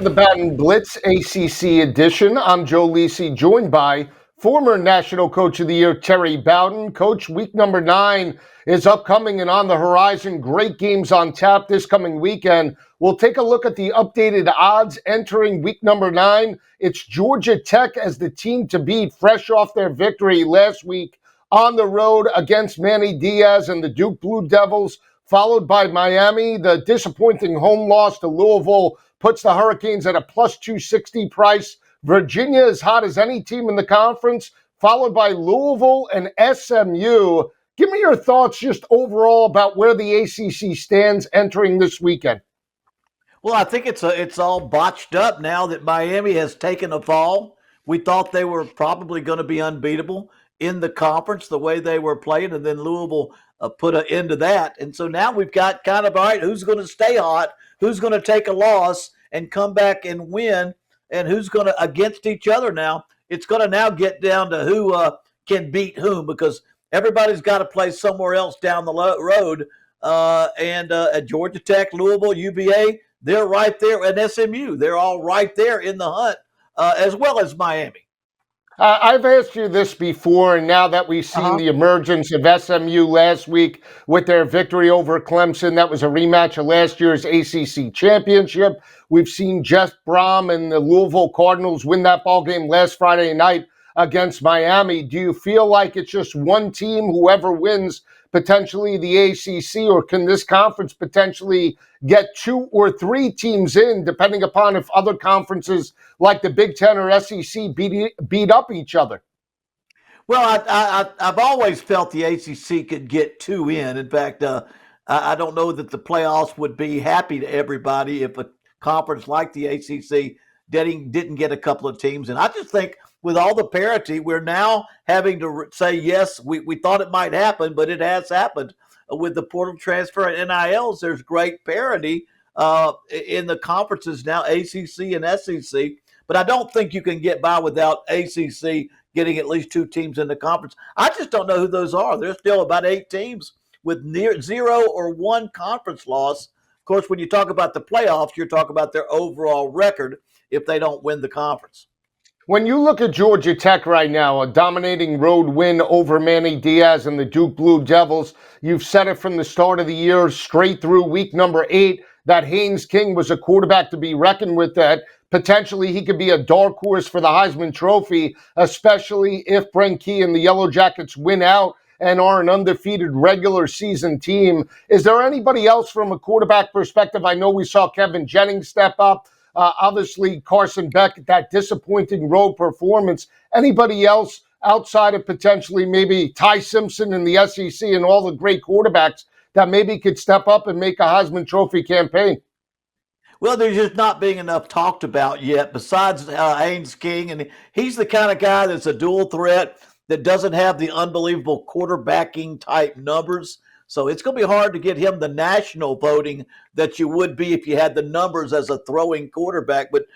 The Bowden Blitz ACC edition. I'm Joe Lisi, joined by former National Coach of the Year, Terry Bowden. Coach, week number 9 is upcoming and on the horizon. Great games on tap this coming weekend. We'll take a look at the updated odds entering week number 9. It's Georgia Tech as the team to beat, fresh off their victory last week on the road against Manny Diaz and the Duke Blue Devils, followed by Miami. The disappointing home loss to Louisville puts the Hurricanes at a plus 260 price. Virginia as hot as any team in the conference, followed by Louisville and SMU. Give me your thoughts just overall about where the ACC stands entering this weekend. Well, I think it's all botched up now that Miami has taken a fall. We thought they were probably going to be unbeatable in the conference the way they were playing, and then Louisville put an end to that. And so now we've got kind of, all right, who's going to stay hot, who's going to take a loss and come back and win, and who's going to against each other now. It's going to now get down to who can beat whom, because everybody's got to play somewhere else down the road. And at Georgia Tech, Louisville, UVA, they're right there, and SMU, they're all right there in the hunt, as well as Miami. I've asked you this before, and now that we've seen the emergence of SMU last week with their victory over Clemson, that was a rematch of last year's ACC championship. We've seen Jeff Brom and the Louisville Cardinals win that ball game last Friday night against Miami. Do you feel like it's just one team, whoever wins, potentially the ACC, or can this conference potentially get 2 or 3 teams in, depending upon if other conferences like the Big Ten or SEC beat up each other? Well, I've always felt the ACC could get 2 in. In fact, I don't know that the playoffs would be happy to everybody if a conference like the ACC didn't get a couple of teams. And I just think with all the parity, we're now having to say, yes, we thought it might happen, but it has happened. With the portal transfer and NILs, there's great parity in the conferences now, ACC and SEC. But I don't think you can get by without ACC getting at least 2 teams in the conference. I just don't know who those are. There's still about 8 teams with near 0 or 1 conference loss. Of course, when you talk about the playoffs, you're talking about their overall record if they don't win the conference. When you look at Georgia Tech right now, a dominating road win over Manny Diaz and the Duke Blue Devils, you've said it from the start of the year straight through week number 8 that Haynes King was a quarterback to be reckoned with, that potentially he could be a dark horse for the Heisman Trophy, especially if Brent Key and the Yellow Jackets win out and are an undefeated regular season team. Is there anybody else from a quarterback perspective? I know we saw Kevin Jennings step up. Obviously, Carson Beck, that disappointing road performance. Anybody else outside of potentially maybe Ty Simpson in the SEC and all the great quarterbacks that maybe could step up and make a Heisman Trophy campaign? Well, there's just not being enough talked about yet besides Haynes King. And he's the kind of guy that's a dual threat that doesn't have the unbelievable quarterbacking type numbers. So it's going to be hard to get him the national voting that you would be if you had the numbers as a throwing quarterback. But,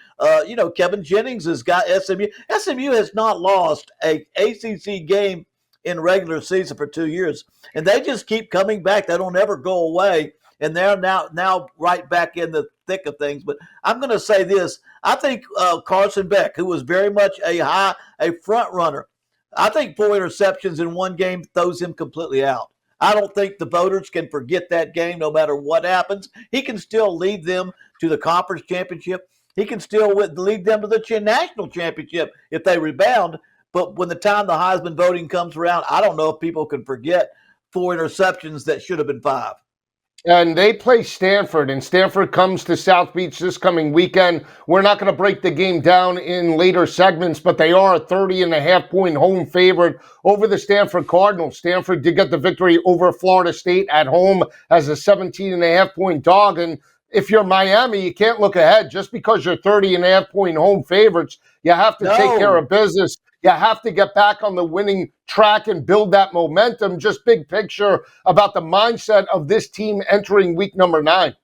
Kevin Jennings has got SMU. SMU has not lost a ACC game in regular season for 2 years. And they just keep coming back. They don't ever go away. And they're now right back in the thick of things. But I'm going to say this. I think Carson Beck, who was very much a front runner, I think 4 interceptions in one game throws him completely out. I don't think the voters can forget that game no matter what happens. He can still lead them to the conference championship. He can still lead them to the national championship if they rebound. But when the time the Heisman voting comes around, I don't know if people can forget 4 interceptions that should have been 5. And they play Stanford, and Stanford comes to South Beach this coming weekend. We're not going to break the game down in later segments, but they are a 30.5-point home favorite over the Stanford Cardinals. Stanford did get the victory over Florida State at home as a 17.5-point dog. And if you're Miami, you can't look ahead. Just because you're 30.5-point home favorites, you have to take care of business. You have to get back on the winning track and build that momentum. Just big picture about the mindset of this team entering week number 9.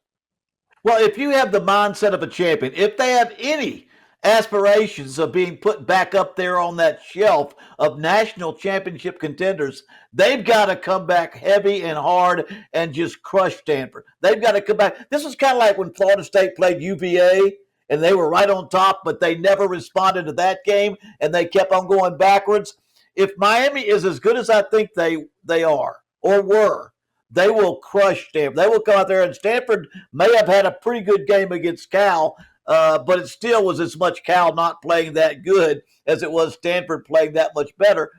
Well, if you have the mindset of a champion, if they have any aspirations of being put back up there on that shelf of national championship contenders, they've got to come back heavy and hard and just crush Stanford. They've got to come back. This is kind of like when Florida State played UVA and they were right on top, but they never responded to that game, and they kept on going backwards. If Miami is as good as I think they are or were, they will crush Stanford. They will come out there, and Stanford may have had a pretty good game against Cal, but it still was as much Cal not playing that good as it was Stanford playing that much better.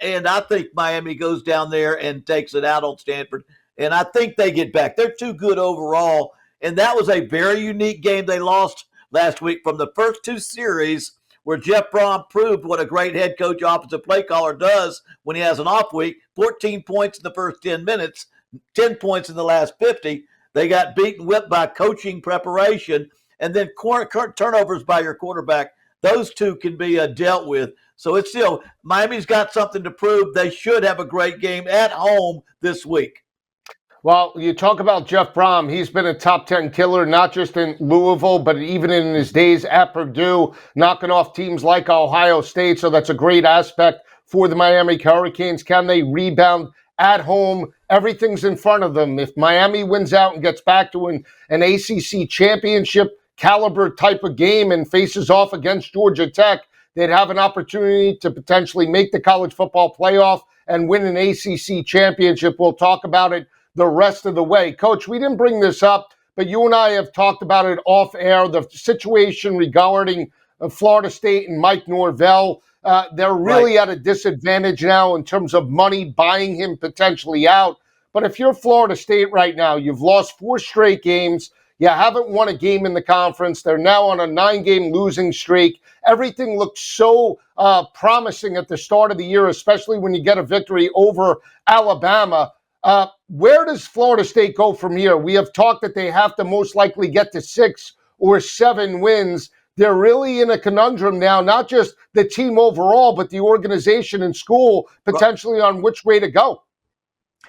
And I think Miami goes down there and takes it out on Stanford. And I think they get back. They're too good overall. And that was a very unique game they lost last week from the first two series where Jeff Brom proved what a great head coach, offensive play caller does when he has an off week. 14 points in the first 10 minutes, 10 points in the last 50. They got beaten, whipped by coaching preparation, and then turnovers by your quarterback. Those two can be dealt with. So it's still, Miami's got something to prove. They should have a great game at home this week. Well, you talk about Jeff Brom. He's been a top 10 killer, not just in Louisville, but even in his days at Purdue, knocking off teams like Ohio State. So that's a great aspect for the Miami Hurricanes. Can they rebound at home? Everything's in front of them. If Miami wins out and gets back to an ACC championship caliber type of game and faces off against Georgia Tech, they'd have an opportunity to potentially make the college football playoff and win an ACC championship. We'll talk about it the rest of the way. Coach, we didn't bring this up, but you and I have talked about it off air, the situation regarding Florida State and Mike Norvell. They're really at a disadvantage now in terms of money buying him potentially out. But if you're Florida State right now, you've lost 4 straight games. You haven't won a game in the conference. They're now on a 9-game losing streak. Everything looks so promising at the start of the year, especially when you get a victory over Alabama. Where does Florida State go from here? We have talked that they have to most likely get to 6 or 7 wins. They're really in a conundrum now, not just the team overall, but the organization and school potentially on which way to go.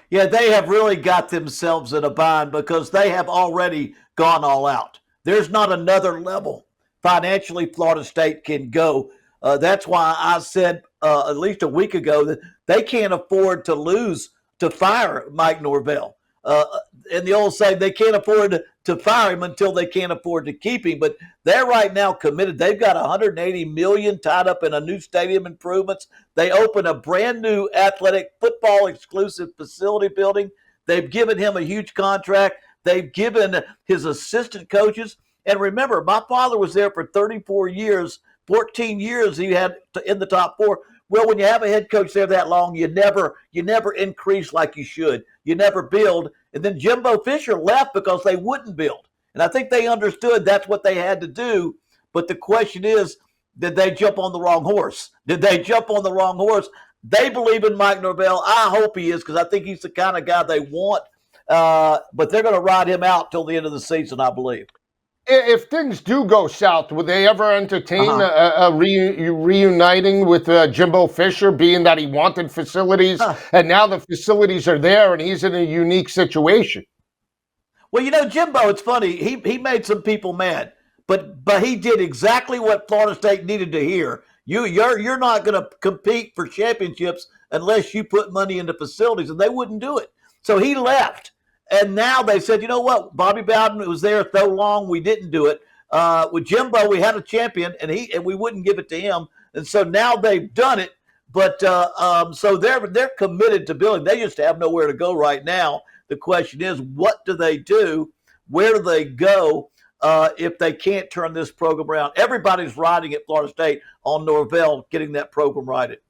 Yeah, they have really got themselves in a bind because they have already gone all out. There's not another level financially Florida State can go. That's why I said at least a week ago that they can't afford to lose to fire Mike Norvell. And the old saying, they can't afford to fire him until they can't afford to keep him. But they're right now committed. They've got $180 million tied up in a new stadium improvements. They open a brand new athletic football exclusive facility building. They've given him a huge contract. They've given his assistant coaches. And remember, my father was there for 34 years, 14 years he had in the top 4. Well, when you have a head coach there that long, you never increase like you should. You never build. And then Jimbo Fisher left because they wouldn't build. And I think they understood that's what they had to do. But the question is, did they jump on the wrong horse? Did they jump on the wrong horse? They believe in Mike Norvell. I hope he is because I think he's the kind of guy they want. But they're going to ride him out till the end of the season, I believe. If things do go south, would they ever entertain reuniting with Jimbo Fisher, being that he wanted facilities, and now the facilities are there and he's in a unique situation? Well, Jimbo, it's funny. He made some people mad, but he did exactly what Florida State needed to hear. You're not going to compete for championships unless you put money into facilities, and they wouldn't do it. So he left. And now they said, you know what? Bobby Bowden was there so long, we didn't do it. With Jimbo, we had a champion, and we wouldn't give it to him. And so now they've done it. But so they're committed to building. They just have nowhere to go right now. The question is, what do they do? Where do they go if they can't turn this program around? Everybody's riding at Florida State on Norvell getting that program righted.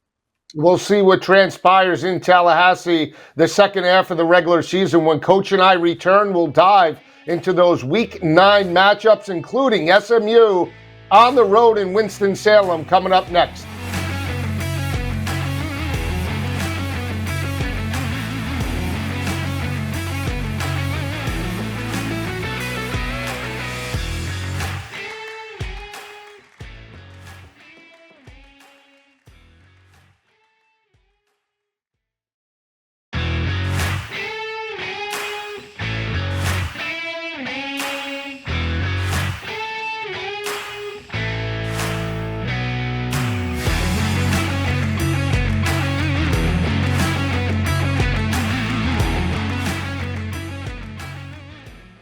We'll see what transpires in Tallahassee the second half of the regular season. When Coach and I return, we'll dive into those Week 9 matchups, including SMU on the road in Winston-Salem, coming up next.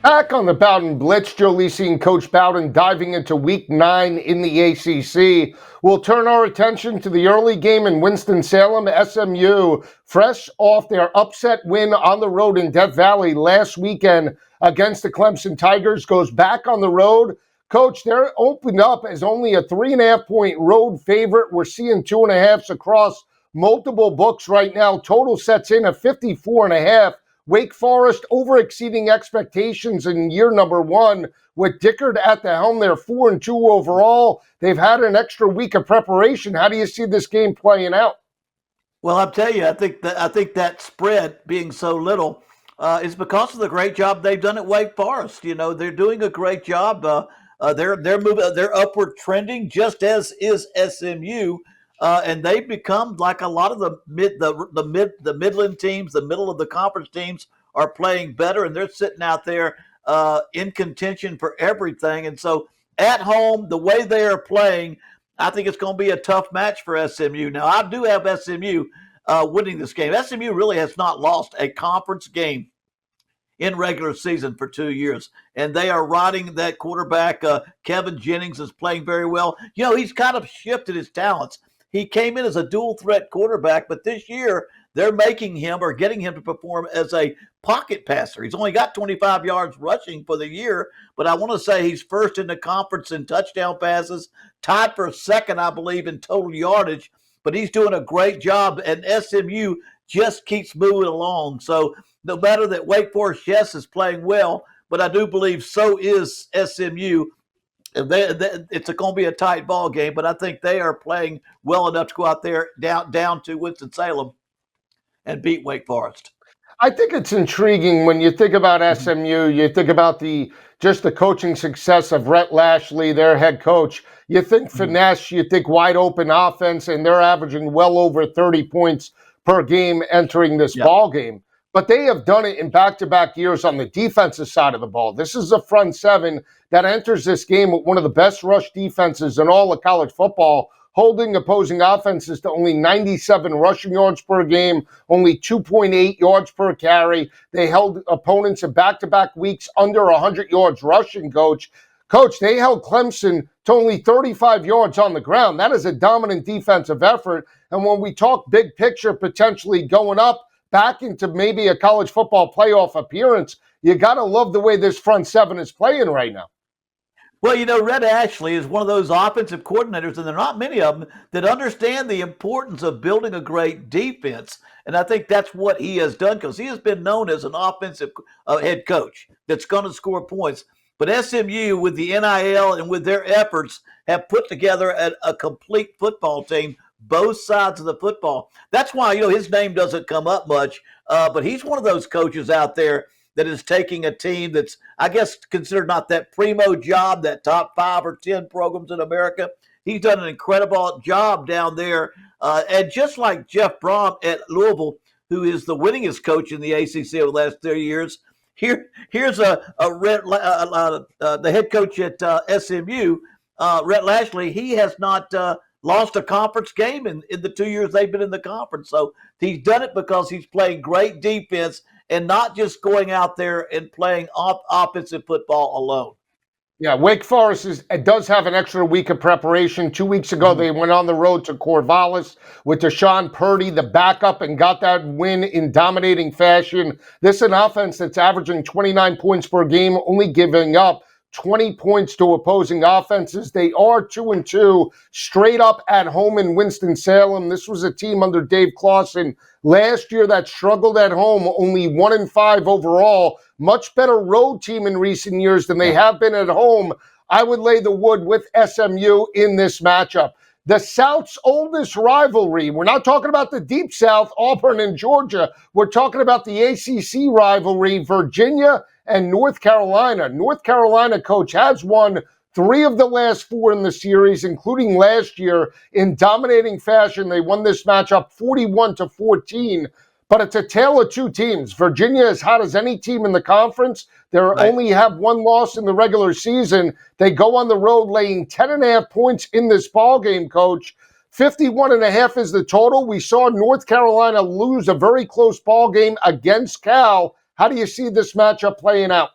Back on the Bowden Blitz, Joe Lisi and Coach Bowden diving into Week 9 in the ACC. We'll turn our attention to the early game in Winston-Salem. SMU, fresh off their upset win on the road in Death Valley last weekend against the Clemson Tigers, goes back on the road. Coach, they're opened up as only a 3.5-point road favorite. We're seeing 2.5s across multiple books right now. Total sets in at 54.5. Wake Forest over exceeding expectations in year number 1 with Dickard at the helm. They're 4-2 overall. They've had an extra week of preparation. How do you see this game playing out? Well, I'll tell you, I think that spread being so little is because of the great job they've done at Wake Forest. You know, they're doing a great job. They're moving, they're upward trending, just as is SMU. And they've become like a lot of the Midland teams, the middle of the conference teams are playing better, and they're sitting out there in contention for everything. And so at home, the way they are playing, I think it's going to be a tough match for SMU. Now, I do have SMU winning this game. SMU really has not lost a conference game in regular season for 2 years. And they are riding that quarterback. Kevin Jennings is playing very well. You know, he's kind of shifted his talents. He came in as a dual threat quarterback, but this year they're making him or getting him to perform as a pocket passer. He's only got 25 yards rushing for the year, but I want to say he's first in the conference in touchdown passes, tied for second, I believe, in total yardage. But he's doing a great job, and SMU just keeps moving along. So no matter that Wake Forest, yes, is playing well, but I do believe so is SMU. It's going to be a tight ball game, but I think they are playing well enough to go out there down to Winston-Salem and beat Wake Forest. I think it's intriguing when you think about SMU, you think about the coaching success of Rhett Lashley, their head coach. You think finesse, you think wide open offense, and they're averaging well over 30 points per game entering this ball game. But they have done it in back-to-back years on the defensive side of the ball. This is a front seven that enters this game with one of the best rush defenses in all of college football, holding opposing offenses to only 97 rushing yards per game, only 2.8 yards per carry. They held opponents in back-to-back weeks under 100 yards rushing, Coach. Coach, they held Clemson to only 35 yards on the ground. That is a dominant defensive effort. And when we talk big picture potentially going up, back into maybe a college football playoff appearance, you got to love the way this front seven is playing right now. Well, you know, Rhett Ashley is one of those offensive coordinators, and there are not many of them that understand the importance of building a great defense. And I think that's what he has done, because he has been known as an offensive head coach that's going to score points. But SMU, with the NIL and with their efforts, have put together a complete football team, both sides of the football. That's why, you know, his name doesn't come up much, but he's one of those coaches out there that is taking a team that's, I guess, considered not that primo job, that top 5 or 10 programs in America. He's done an incredible job down there. And just like Jeff Brom at Louisville, who is the winningest coach in the ACC over the last 30 years, here's the head coach at SMU, Rhett Lashley. He has not lost a conference game in the 2 years they've been in the conference. So he's done it because he's playing great defense and not just going out there and playing offensive football alone. Yeah, Wake Forest does have an extra week of preparation. 2 weeks ago, they went on the road to Corvallis with Deshaun Purdy, the backup, and got that win in dominating fashion. This is an offense that's averaging 29 points per game, only giving up 20 points to opposing offenses. They are 2-2 straight up at home in Winston-Salem. This was a team under Dave Clawson last year that struggled at home, only 1-5 overall. Much better road team in recent years than they have been at home. I would lay the wood with SMU in this matchup. The South's oldest rivalry. We're not talking about the Deep South, Auburn and Georgia. We're talking about the ACC rivalry, Virginia and North Carolina. North Carolina, Coach, has won 3 of the last 4 in the series, including last year in dominating fashion. They won this matchup 41-14. But it's a tale of 2 teams. Virginia, as hot as any team in the conference. They only have 1 loss in the regular season. They go on the road laying 10.5 points in this ball game, Coach. 51.5 is the total. We saw North Carolina lose a very close ball game against Cal. How do you see this matchup playing out?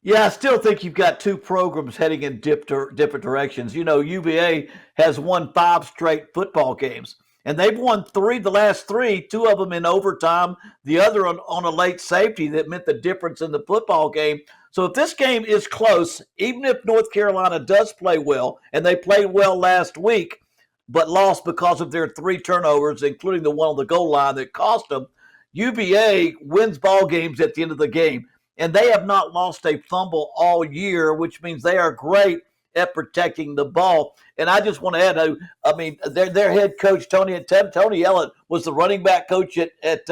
Yeah, I still think you've got two programs heading in different directions. You know, UVA has won 5 straight football games, and they've won the last three, two of them in overtime, the other on a late safety that meant the difference in the football game. So if this game is close, even if North Carolina does play well, and they played well last week, but lost because of their 3 turnovers, including the one on the goal line that cost them, UVA wins ball games at the end of the game, and they have not lost a fumble all year, which means they are great at protecting the ball. And I just want to add, I mean, their head coach Tony Ellett was the running back coach at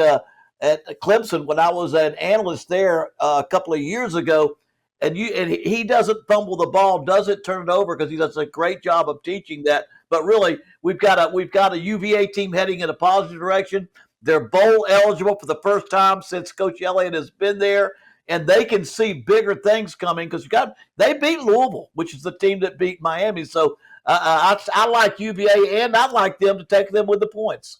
Clemson when I was an analyst there a couple of years ago. And he doesn't fumble the ball, doesn't turn it over because he does a great job of teaching that. But really, we've got a UVA team heading in a positive direction. They're bowl eligible for the first time since Coach Elliott has been there, and they can see bigger things coming because they beat Louisville, which is the team that beat Miami. So I like UVA, and I'd like them to take them with the points.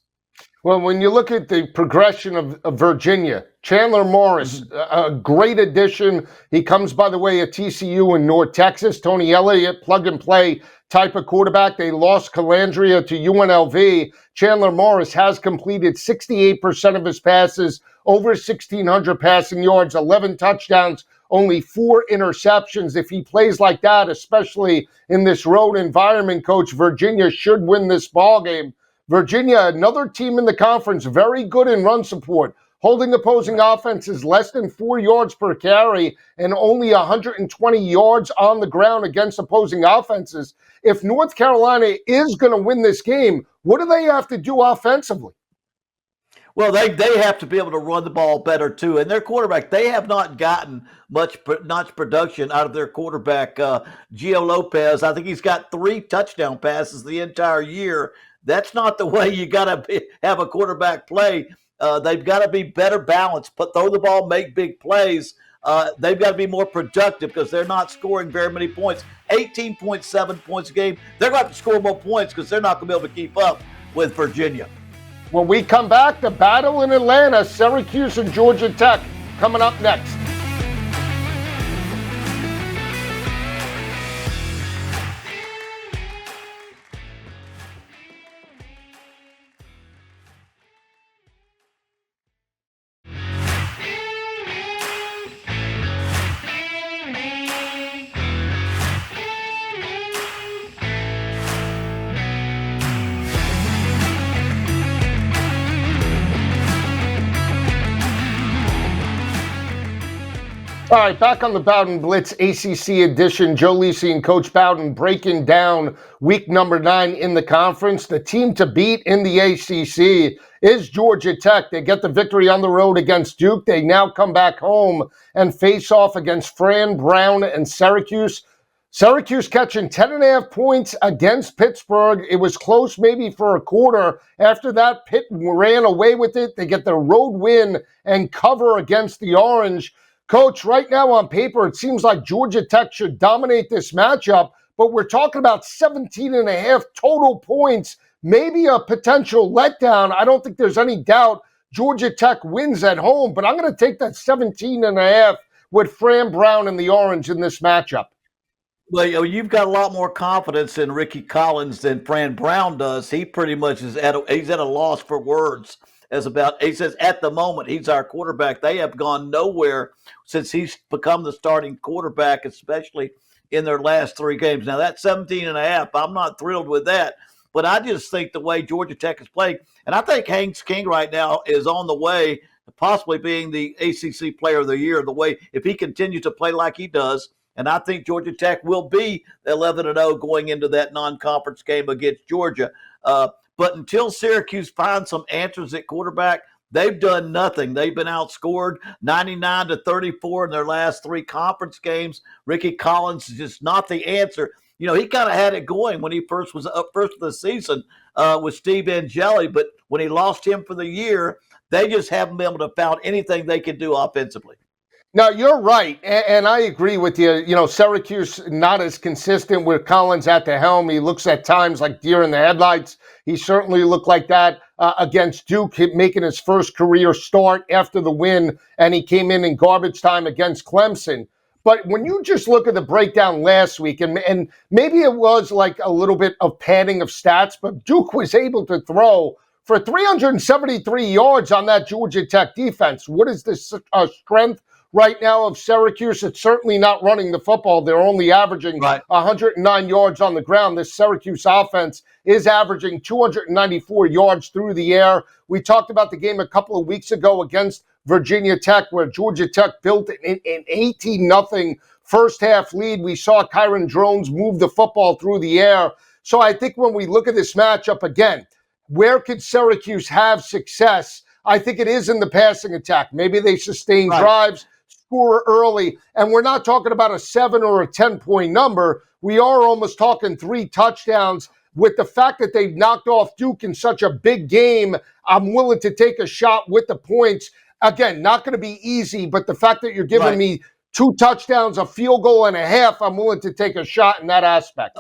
Well, when you look at the progression of Virginia, Chandler Morris, a great addition. He comes, by the way, at TCU in North Texas. Tony Elliott, plug-and-play type of quarterback. They lost Calandria to UNLV. Chandler Morris has completed 68% of his passes, over 1,600 passing yards, 11 touchdowns, only 4 interceptions. If he plays like that, especially in this road environment, Coach, Virginia should win this ball game. Virginia, another team in the conference, very good in run support, holding opposing offenses less than 4 yards per carry and only 120 yards on the ground against opposing offenses. If North Carolina is going to win this game, what do they have to do offensively? Well, they have to be able to run the ball better too, and their quarterback, they have not gotten much production out of their quarterback, Gio Lopez. I think he's got 3 touchdown passes the entire year. That's not the way you got to have a quarterback play. They've got to be better balanced, throw the ball, make big plays. They've got to be more productive because they're not scoring very many points. 18.7 points a game. They're going to have to score more points because they're not going to be able to keep up with Virginia. When we come back, the battle in Atlanta, Syracuse and Georgia Tech, coming up next. All right, back on the Bowden Blitz ACC edition. Joe Lisi and Coach Bowden breaking down week number 9 in the conference. The team to beat in the ACC is Georgia Tech. They get the victory on the road against Duke. They now come back home and face off against Fran Brown and Syracuse. Syracuse catching 10.5 points against Pittsburgh. It was close maybe for a quarter. After that, Pitt ran away with it. They get the road win and cover against the Orange. Coach, right now on paper, it seems like Georgia Tech should dominate this matchup, but we're talking about 17.5 total points, maybe a potential letdown. I don't think there's any doubt Georgia Tech wins at home, but I'm going to take that 17.5 with Fran Brown and the Orange in this matchup. Well, you've got a lot more confidence in Ricky Collins than Fran Brown does. He pretty much he's at a loss for words. He says at the moment he's our quarterback. They have gone nowhere since he's become the starting quarterback, especially in their last 3 games. Now that 17.5, I'm not thrilled with that, but I just think the way Georgia Tech is playing, and I think Haynes King right now is on the way to possibly being the ACC Player of the Year. The way if he continues to play like he does, and I think Georgia Tech will be 11-0 going into that non-conference game against Georgia. But until Syracuse finds some answers at quarterback, they've done nothing. They've been outscored 99-34 in their last 3 conference games. Ricky Collins is just not the answer. You know, he kind of had it going when he first was up first of the season with Steve Angeli, but when he lost him for the year, they just haven't been able to find anything they can do offensively. No, you're right, and I agree with you. You know, Syracuse not as consistent with Collins at the helm. He looks at times like deer in the headlights. He certainly looked like that against Duke, making his first career start after the win, and he came in garbage time against Clemson. But when you just look at the breakdown last week, and maybe it was like a little bit of padding of stats, but Duke was able to throw for 373 yards on that Georgia Tech defense. What is the strength right now of Syracuse? It's certainly not running the football. They're only averaging 109 yards on the ground. This Syracuse offense is averaging 294 yards through the air. We talked about the game a couple of weeks ago against Virginia Tech, where Georgia Tech built an 18-0 first half lead. We saw Kyron Drones move the football through the air. So I think when we look at this matchup again, where could Syracuse have success? I think it is in the passing attack. Maybe they sustain drives, score early, and we're not talking about a 7 or a 10-point number. We are almost talking 3 touchdowns. With the fact that they've knocked off Duke in such a big game, I'm willing to take a shot with the points. Again, not going to be easy, but the fact that you're giving me 2 touchdowns, a field goal and a half, I'm willing to take a shot in that aspect.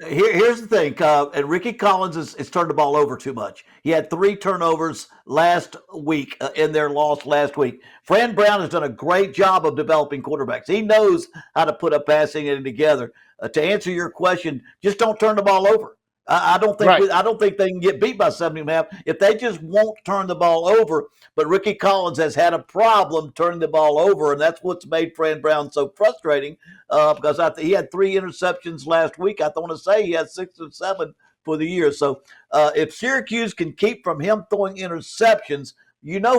Here's the thing, and Ricky Collins has turned the ball over too much. He had 3 turnovers last week in their loss last week. Fran Brown has done a great job of developing quarterbacks. He knows how to put a passing game together. To answer your question, just don't turn the ball over. I don't think they can get beat by 70.5 if they just won't turn the ball over. But Ricky Collins has had a problem turning the ball over, and that's what's made Fran Brown so frustrating. Because he had 3 interceptions last week. I want to say he had 6 or 7 for the year. So if Syracuse can keep from him throwing interceptions,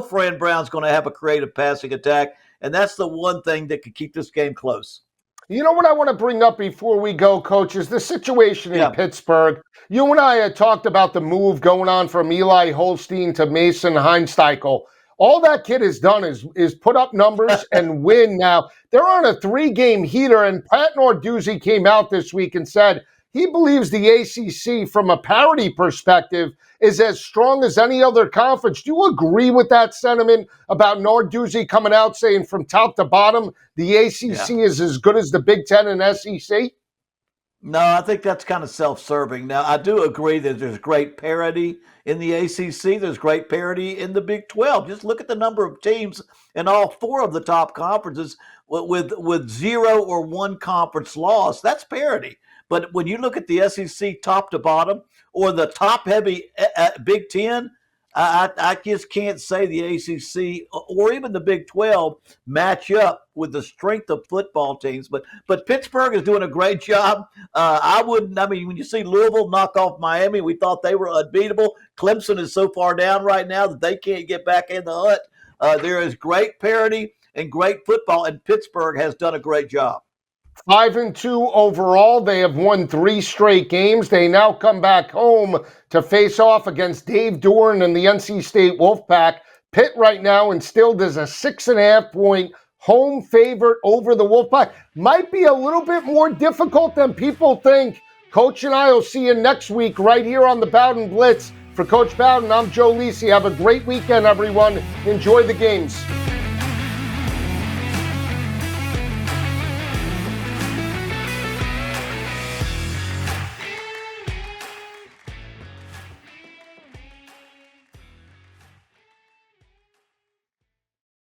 Fran Brown's going to have a creative passing attack, and that's the one thing that could keep this game close. You know what I want to bring up before we go, Coach, is the situation in Pittsburgh. You and I had talked about the move going on from Eli Holstein to Mason Heinsteichel. All that kid has done is put up numbers and win now. They're on a 3-game heater, and Pat Narduzzi came out this week and said he believes the ACC, from a parity perspective, is as strong as any other conference. Do you agree with that sentiment about Narduzzi coming out saying from top to bottom the ACC is as good as the Big Ten and SEC? No, I think that's kind of self-serving. Now, I do agree that there's great parity in the ACC. There's great parity in the Big 12. Just look at the number of teams in all 4 of the top conferences with 0 or 1 conference loss. That's parity. But when you look at the SEC top to bottom or the top-heavy Big 10, I just can't say the ACC or even the Big 12 match up with the strength of football teams. But Pittsburgh is doing a great job. When you see Louisville knock off Miami, we thought they were unbeatable. Clemson is so far down right now that they can't get back in the hunt. There is great parity and great football, and Pittsburgh has done a great job. 5-2 overall. They have won 3 straight games. They now come back home to face off against Dave Doran and the NC State Wolfpack. Pitt right now instilled as a 6.5-point home favorite over the Wolfpack. Might be a little bit more difficult than people think. Coach and I will see you next week right here on the Bowden Blitz. For Coach Bowden, I'm Joe Lisi. Have a great weekend, everyone. Enjoy the games.